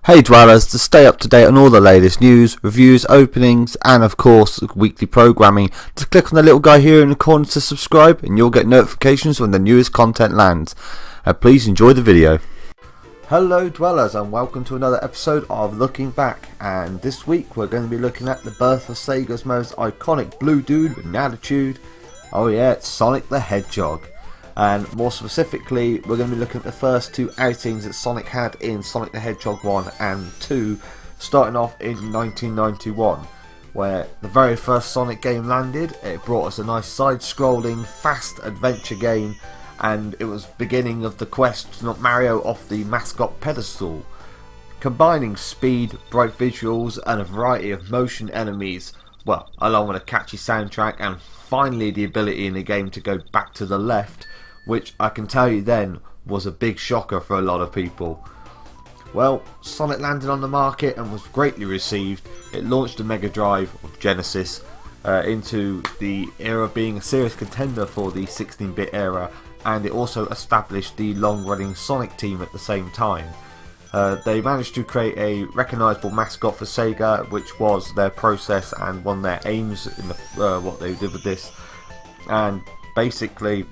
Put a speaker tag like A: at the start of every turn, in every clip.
A: Hey Dwellers, to stay up to date on all the latest news, reviews, openings and of course weekly programming, just click on the little guy here in the corner to subscribe and you'll get notifications when the newest content lands. Please enjoy the video. Hello Dwellers and welcome to another episode of Looking Back, and this week we're going to be looking at the birth of Sega's most iconic blue dude with an attitude. Oh yeah, it's Sonic the Hedgehog. And more specifically, we're going to be looking at the first two outings that Sonic had in Sonic the Hedgehog 1 and 2, starting off in 1991, where the very first Sonic game landed. It brought us a nice side-scrolling, fast adventure game, and it was beginning of the quest to knock Mario off the mascot pedestal. Combining speed, bright visuals, and a variety of motion enemies, well, along with a catchy soundtrack, and finally the ability in the game to go back to the left, which I can tell you then was a big shocker for a lot of people. Well, Sonic landed on the market and was greatly received. It launched the Mega Drive of Genesis into the era being a serious contender for the 16-bit era, and it also established the long-running Sonic team at the same time. They managed to create a recognisable mascot for Sega, which was their process and one of their aims in what they did with this. And basically,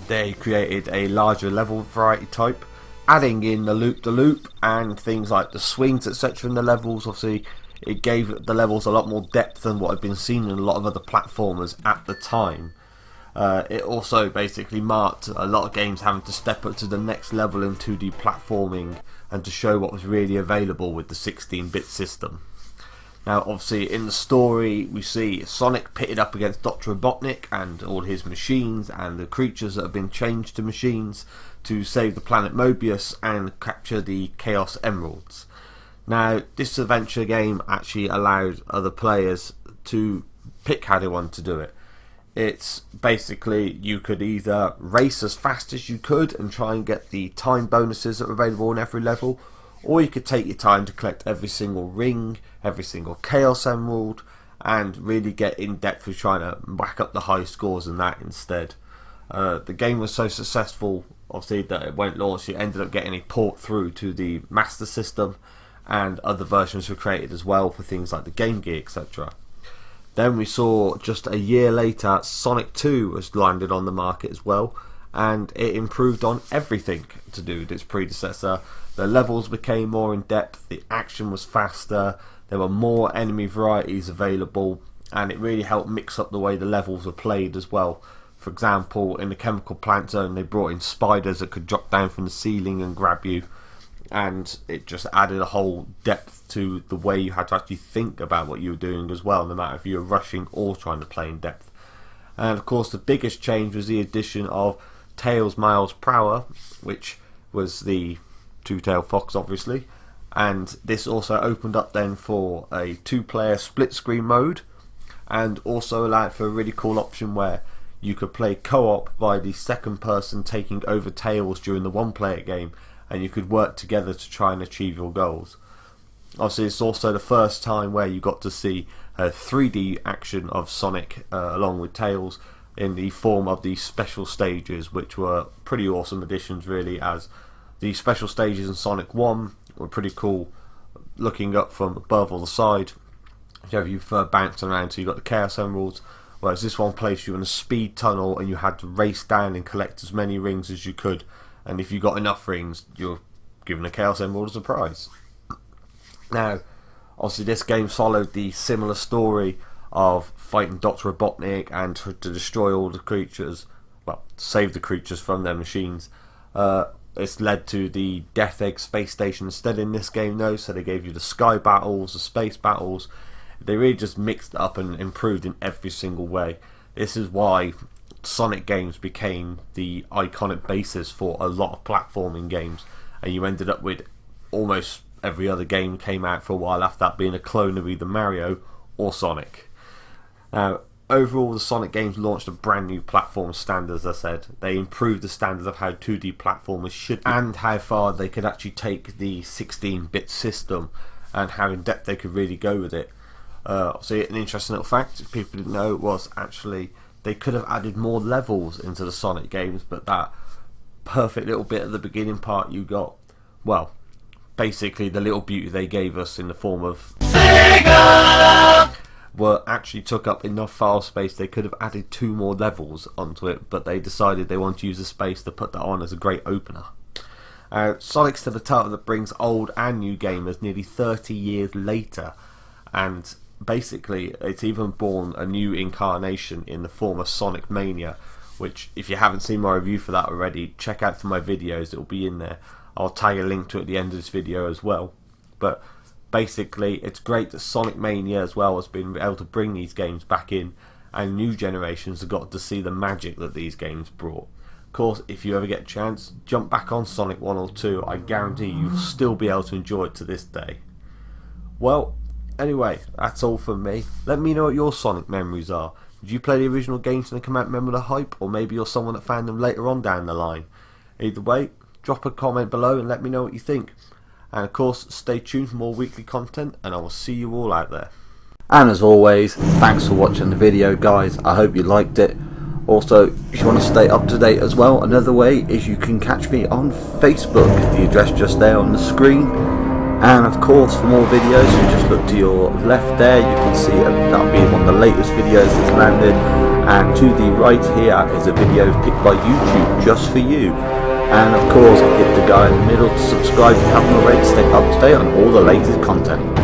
A: they created a larger level variety type, adding in the loop-de-loop and things like the swings etc. in the levels. Obviously, it gave the levels a lot more depth than what had been seen in a lot of other platformers at the time. It also basically marked a lot of games having to step up to the next level in 2D platforming and to show what was really available with the 16-bit system. Now obviously in the story we see Sonic pitted up against Dr. Robotnik and all his machines and the creatures that have been changed to machines to save the planet Mobius and capture the Chaos Emeralds. Now this adventure game actually allowed other players to pick how they wanted to do it. It's basically you could either race as fast as you could and try and get the time bonuses that are available in every level, or you could take your time to collect every single ring, every single Chaos Emerald, and really get in depth with trying to whack up the high scores in that instead. The game was so successful, obviously, that it won't launch. It ended up getting a port through to the Master System, and other versions were created as well for things like the Game Gear, etc. Then we saw just a year later Sonic 2 was landed on the market as well, and it improved on everything to do with its predecessor. The levels became more in depth, the action was faster, there were more enemy varieties available, and it really helped mix up the way the levels were played as well. For example, in the Chemical Plant Zone they brought in spiders that could drop down from the ceiling and grab you, and it just added a whole depth to the way you had to actually think about what you were doing as well, no matter if you were rushing or trying to play in depth. And of course the biggest change was the addition of Tails Miles Prower, which was the two-tailed fox obviously, and this also opened up then for a two-player split screen mode, and also allowed for a really cool option where you could play co-op by the second person taking over Tails during the one-player game, and you could work together to try and achieve your goals. Obviously it's also the first time where you got to see a 3D action of Sonic along with Tails in the form of the special stages, which were pretty awesome additions really, as the special stages in Sonic 1 were pretty cool, looking up from above or the side. You have you bouncing around, so you got the Chaos Emeralds, whereas this one placed you in a speed tunnel and you had to race down and collect as many rings as you could, and if you got enough rings you're given a Chaos Emerald as a prize. Now obviously this game followed the similar story of fighting Dr. Robotnik and to destroy all the creatures, well, save the creatures from their machines. It's led to the Death Egg space station instead in this game though, so they gave you the sky battles, the space battles. They really just mixed it up and improved in every single way. This is why Sonic games became the iconic basis for a lot of platforming games, and you ended up with almost every other game came out for a while after that being a clone of either Mario or Sonic. Now overall the Sonic games launched a brand new platform standard. As I said, they improved the standards of how 2D platformers should be and how far they could actually take the 16-bit system and how in depth they could really go with it. Obviously an interesting little fact, if people didn't know, was actually they could have added more levels into the Sonic games, but that perfect little bit at the beginning part you got, well, basically the little beauty they gave us in the form of were actually took up enough file space. They could have added 2 more levels onto it, but they decided they want to use the space to put that on as a great opener. Sonic's to the title that brings old and new gamers nearly 30 years later, and basically it's even born a new incarnation in the form of Sonic Mania, which, if you haven't seen my review for that already, check out for my videos, it'll be in there. I'll tag a link to it at the end of this video as well. But basically it's great that Sonic Mania as well has been able to bring these games back in, and new generations have got to see the magic that these games brought. Of course, if you ever get a chance, jump back on Sonic 1 or 2, I guarantee you'll still be able to enjoy it to this day. Well, anyway, that's all from me. Let me know what your Sonic memories are. Did you play the original games and come out remember the hype, or maybe you're someone that found them later on down the line? Either way, drop a comment below and let me know what you think. And of course, stay tuned for more weekly content, and I will see you all out there. And as always, thanks for watching the video, guys. I hope you liked it. Also, if you want to stay up to date as well, another way is you can catch me on Facebook, the address just there on the screen. And of course, for more videos, you just look to your left there, you can see that'll be one of the latest videos that's landed, and to the right here is a video picked by YouTube just for you. And of course, hit the guy in the middle to subscribe if you haven't already to stay up to date on all the latest content.